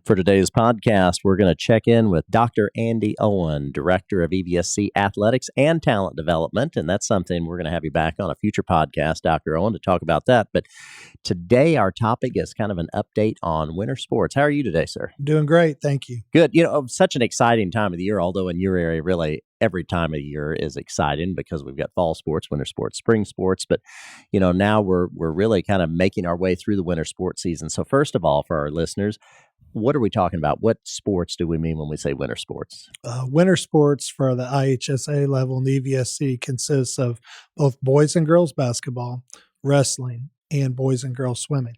For today's podcast, we're going to check in with Dr. Andy Owen, Director of EVSC Athletics and Talent Development. And that's something we're going to have you back on a future podcast, Dr. Owen, to talk about that. But today, our topic is kind of an update on winter sports. How are you today, sir? Doing great. Thank you. Good. Such an exciting time of the year, although in your area, really, every time of the year is exciting because we've got fall sports, winter sports, spring sports. But, now we're really kind of making our way through the winter sports season. So first of all, for our listeners, what are we talking about? What sports do we mean when we say winter sports? Winter sports for the IHSA level and the EVSC consists of both boys and girls basketball, wrestling, and boys and girls swimming.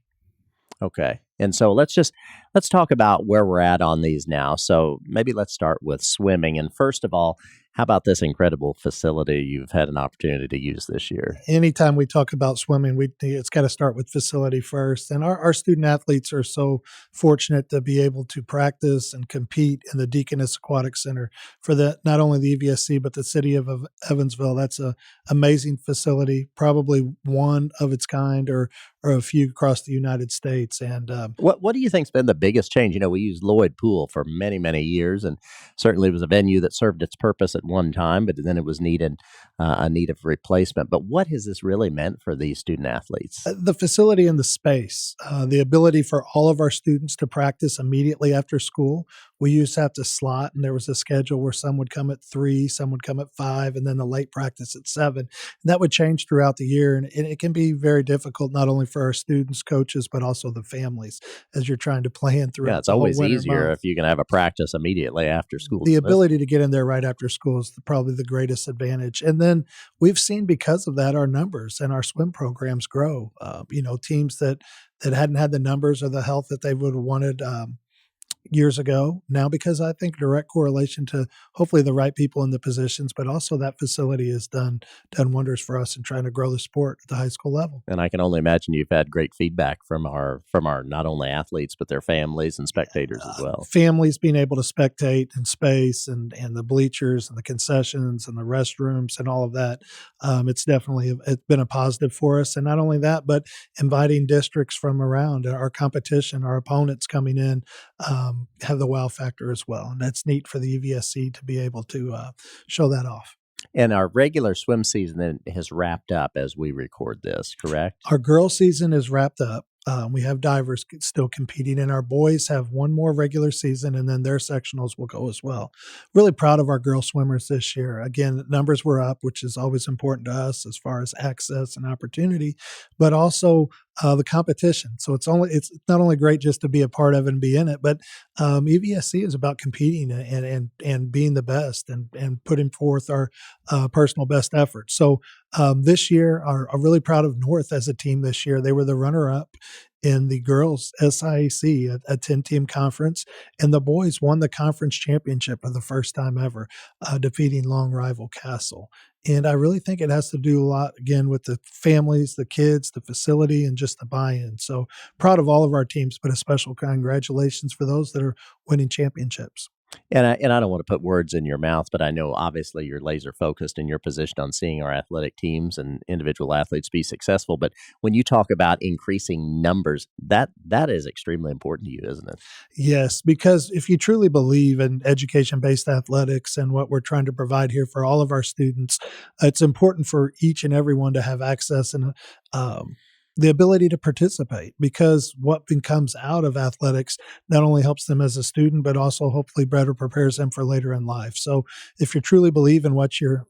Okay. And so let's talk about where we're at on these now. So maybe let's start with swimming. And first of all, how about this incredible facility you've had an opportunity to use this year? Anytime we talk about swimming, it's got to start with facility first. And our student athletes are so fortunate to be able to practice and compete in the Deaconess Aquatic Center for not only the EVSC, but the city of Evansville. That's an amazing facility, probably one of its kind or a few across the United States. And what do you think's been the biggest change? We used Lloyd Pool for many, many years, and certainly it was a venue that served its purpose at one time, but then it was a need of replacement. But what has this really meant for these student athletes? The facility and the space, the ability for all of our students to practice immediately after school. We used to have to slot, and there was a schedule where some would come at 3, some would come at 5, and then the late practice at 7. And that would change throughout the year, and it can be very difficult, not only for our students, coaches, but also the families as you're trying to plan throughout. Yeah, it's always easier if you can have a practice immediately after school. The ability to get in there right after school is probably the greatest advantage. And then we've seen, because of that, our numbers and our swim programs grow. Teams that hadn't had the numbers or the health that they would have wanted years ago now, because I think direct correlation to hopefully the right people in the positions, but also that facility has done wonders for us in trying to grow the sport at the high school level. And I can only imagine you've had great feedback from our not only athletes, but their families and spectators as well. Families being able to spectate in space and the bleachers and the concessions and the restrooms and all of that. It's been a positive for us. And not only that, but inviting districts from around our competition, our opponents coming in, have the wow factor as well. And that's neat for the EVSC to be able to show that off. And our regular swim season has wrapped up as we record this, correct? Our girls season is wrapped up. We have divers still competing, and our boys have one more regular season, and then their sectionals will go as well. Really proud of our girl swimmers this year. Again, numbers were up, which is always important to us as far as access and opportunity, but also the competition. So it's not only great just to be a part of it and be in it, but EVSC is about competing and being the best and putting forth our personal best efforts. So this year, I'm really proud of North as a team this year. They were the runner-up in the girls' SIAC, a 10-team conference, and the boys won the conference championship for the first time ever, defeating long rival Castle. And I really think it has to do a lot, again, with the families, the kids, the facility, and just the buy-in. So proud of all of our teams, but a special congratulations for those that are winning championships. And I don't want to put words in your mouth, but I know obviously you're laser focused in your position on seeing our athletic teams and individual athletes be successful. But when you talk about increasing numbers, that is extremely important to you, isn't it? Yes, because if you truly believe in education-based athletics and what we're trying to provide here for all of our students, it's important for each and everyone to have access and the ability to participate, because what comes out of athletics not only helps them as a student, but also hopefully better prepares them for later in life. So if you truly believe in what you're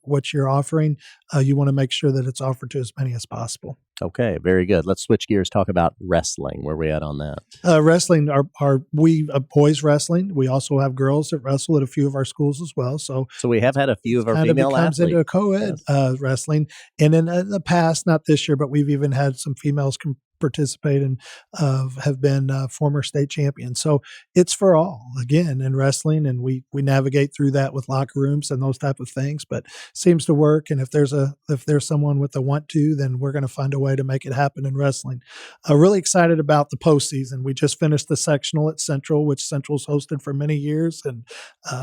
offering, you want to make sure that it's offered to as many as possible. Okay, very good. Let's switch gears, talk about wrestling. Where are we at on that? Wrestling, we boys wrestling. We also have girls that wrestle at a few of our schools as well. So we have had a few of our female athletes. Into a co-ed wrestling. And in the past, not this year, but we've even had some females participate and have been former state champions. So it's for all, again, in wrestling, and we navigate through that with locker rooms and those type of things, but seems to work. And if there's someone with the want to, then we're going to find a way to make it happen in wrestling. Really excited about the postseason. We just finished the sectional at Central, which Central's hosted for many years, and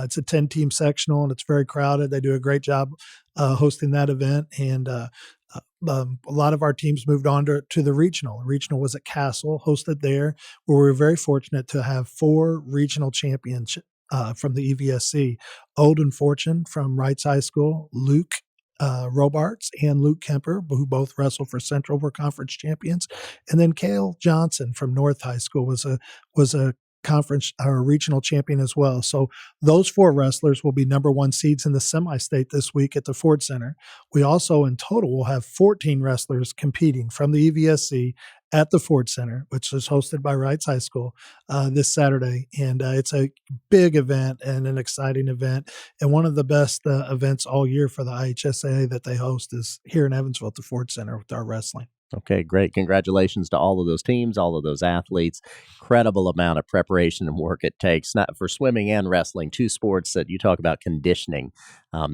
it's a 10-team sectional, and it's very crowded. They do a great job hosting that event, and A lot of our teams moved on to the regional. The regional was at Castle, hosted there, where we were very fortunate to have 4 regional champions from the EVSC. Olden Fortune from Wrights High School, Luke Robarts and Luke Kemper, who both wrestled for Central, were conference champions, and then Cale Johnson from North High School was a conference or regional champion as well. So those 4 wrestlers will be number 1 seeds in the semi-state this week at the Ford Center. We also in total will have 14 wrestlers competing from the EVSC at the Ford Center, which is hosted by Wrights High School this Saturday. And it's a big event and an exciting event. And one of the best events all year for the IHSAA that they host is here in Evansville at the Ford Center with our wrestling. Okay, great. Congratulations to all of those teams, all of those athletes. Incredible amount of preparation and work it takes, not for swimming and wrestling, 2 sports that you talk about conditioning.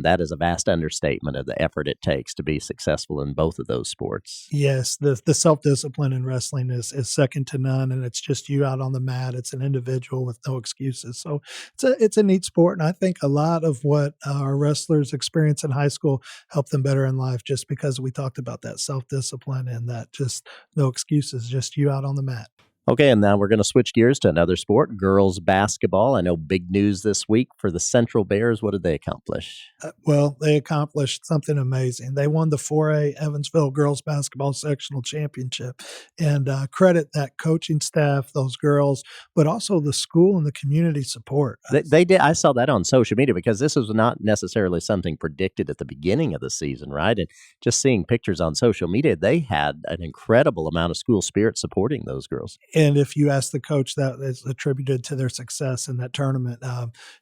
That is a vast understatement of the effort it takes to be successful in both of those sports. Yes, the self-discipline in wrestling is second to none, and it's just you out on the mat. It's an individual with no excuses. So it's a neat sport, and I think a lot of what our wrestlers experience in high school help them better in life, just because we talked about that self-discipline and that just no excuses, just you out on the mat. Okay, and now we're going to switch gears to another sport, girls basketball. I know big news this week for the Central Bears. What did they accomplish? Well, they accomplished something amazing. They won the 4A Evansville Girls Basketball Sectional Championship, and credit that coaching staff, those girls, but also the school and the community support. They did. I saw that on social media because this was not necessarily something predicted at the beginning of the season, right? And just seeing pictures on social media, they had an incredible amount of school spirit supporting those girls. And if you ask the coach, that is attributed to their success in that tournament.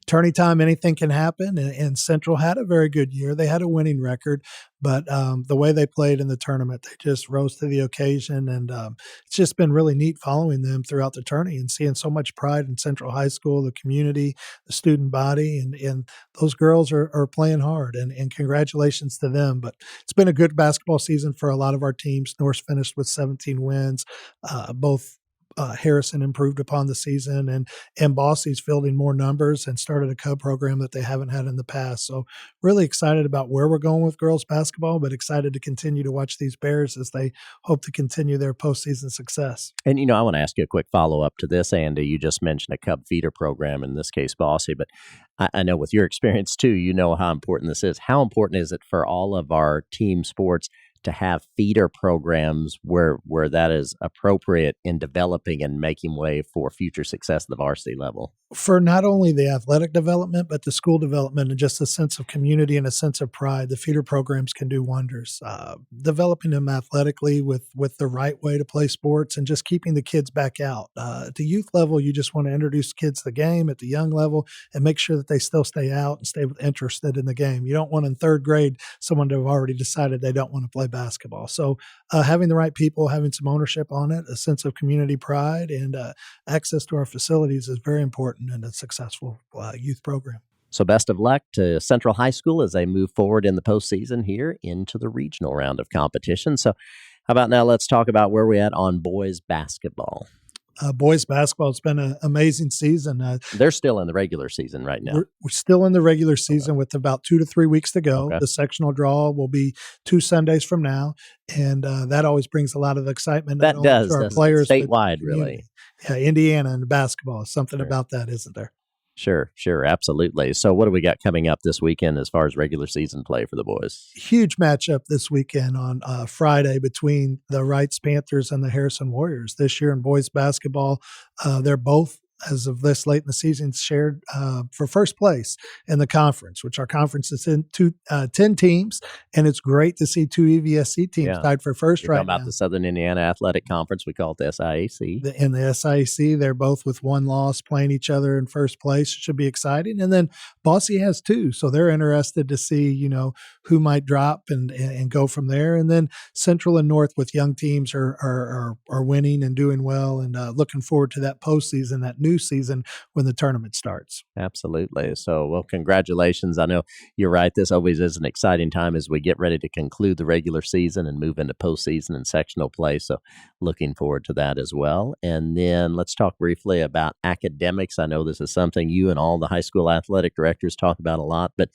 Tourney time, anything can happen. And Central had a very good year. They had a winning record, but the way they played in the tournament, they just rose to the occasion. And it's just been really neat following them throughout the tourney and seeing so much pride in Central High School, the community, the student body. And those girls are playing hard. And congratulations to them. But it's been a good basketball season for a lot of our teams. Norse finished with 17 wins, both Harrison improved upon the season, and Bossy's fielding more numbers and started a Cub program that they haven't had in the past. So really excited about where we're going with girls basketball, but excited to continue to watch these Bears as they hope to continue their postseason success. And, I want to ask you a quick follow-up to this, Andy. You just mentioned a Cub feeder program, in this case Bossy, but I know with your experience too, you know how important this is. How important is it for all of our team sports to have feeder programs where that is appropriate in developing and making way for future success at the varsity level? For not only the athletic development, but the school development and just a sense of community and a sense of pride, the feeder programs can do wonders. Developing them athletically with the right way to play sports and just keeping the kids back out. At the youth level, you just want to introduce kids to the game. At the young level, and make sure that they still stay out and stay interested in the game. You don't want in 3rd grade someone to have already decided they don't want to play basketball. So having the right people, having some ownership on it, a sense of community pride, and access to our facilities is very important in a successful youth program. So best of luck to Central High School as they move forward in the postseason here into the regional round of competition. So how about now let's talk about where we're at on boys basketball. Boys basketball has been an amazing season. They're still in the regular season right now. We're still in the regular season with about 2 to 3 weeks to go. Okay. The sectional draw will be 2 Sundays from now, and that always brings a lot of excitement. That does. To our players, statewide, really. Yeah, Indiana and basketball. Something about that, isn't there? Sure, absolutely. So what do we got coming up this weekend as far as regular season play for the boys? Huge matchup this weekend on Friday between the Wrights Panthers and the Harrison Warriors. This year in boys basketball, they're both, as of this late in the season, shared for first place in the conference, which our conference is in 10 teams, and it's great to see 2 EVSC teams tied for first. You're right now. About the Southern Indiana Athletic Conference, we call it the SIAC. In the SIAC, they're both with 1 loss playing each other in first place. It should be exciting. And then Bossy has 2, so they're interested to see, who might drop and go from there. And then Central and North with young teams are winning and doing well, and looking forward to that postseason, that new season when the tournament starts. Absolutely. So, well, congratulations. I know you're right. This always is an exciting time as we get ready to conclude the regular season and move into postseason and sectional play. So looking forward to that as well. And then let's talk briefly about academics. I know this is something you and all the high school athletic directors talk about a lot, but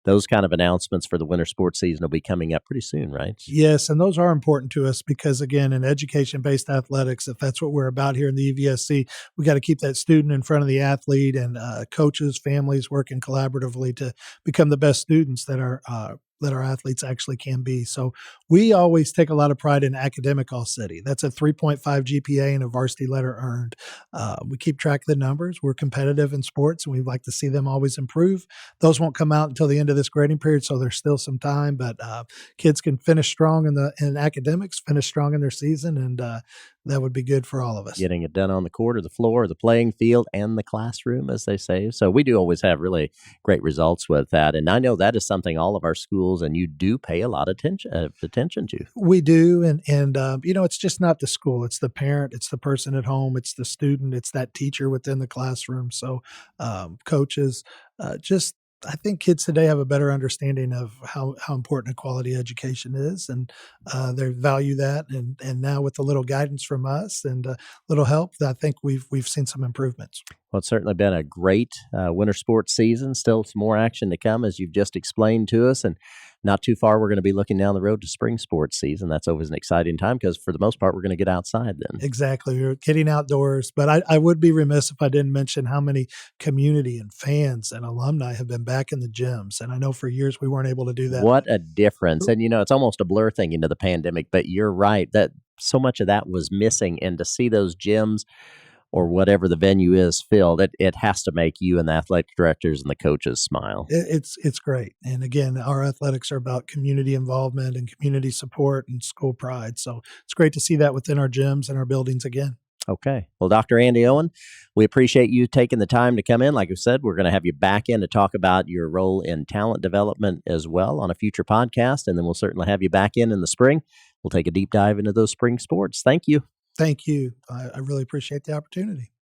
those kind of announcements for the winter sports season will be coming up pretty soon, right? Yes, and those are important to us because, again, in education-based athletics, if that's what we're about here in the EVSC, we got to keep that student in front of the athlete, and coaches, families working collaboratively to become the best students that our athletes actually can be. So we always take a lot of pride in academic all city. That's a 3.5 GPA and a varsity letter earned. We keep track of the numbers. We're competitive in sports, and we'd like to see them always improve. Those won't come out until the end of this grading period, so there's still some time. But kids can finish strong in academics, finish strong in their season, and that would be good for all of us. Getting it done on the court or the floor or the playing field and the classroom, as they say. So we do always have really great results with that. And I know that is something all of our schools and you do pay a lot of attention to. We do. And it's just not the school. It's the parent. It's the person at home. It's the student. It's that teacher within the classroom. So coaches, I think kids today have a better understanding of how important a quality education is, and they value that. And now with a little guidance from us and a little help, I think we've seen some improvements. Well, it's certainly been a great winter sports season. Still some more action to come, as you've just explained to us. And not too far, we're going to be looking down the road to spring sports season. That's always an exciting time because, for the most part, we're going to get outside then. Exactly. We're getting outdoors. But I would be remiss if I didn't mention how many community and fans and alumni have been back in the gyms. And I know for years we weren't able to do that. What a difference. And, it's almost a blur thing into the pandemic, but you're right that so much of that was missing. And to see those gyms or whatever the venue is filled, it has to make you and the athletic directors and the coaches smile. It's great. And again, our athletics are about community involvement and community support and school pride. So it's great to see that within our gyms and our buildings again. Okay. Well, Dr. Andy Owen, we appreciate you taking the time to come in. Like I said, we're going to have you back in to talk about your role in talent development as well on a future podcast. And then we'll certainly have you back in the spring. We'll take a deep dive into those spring sports. Thank you. Thank you. I really appreciate the opportunity.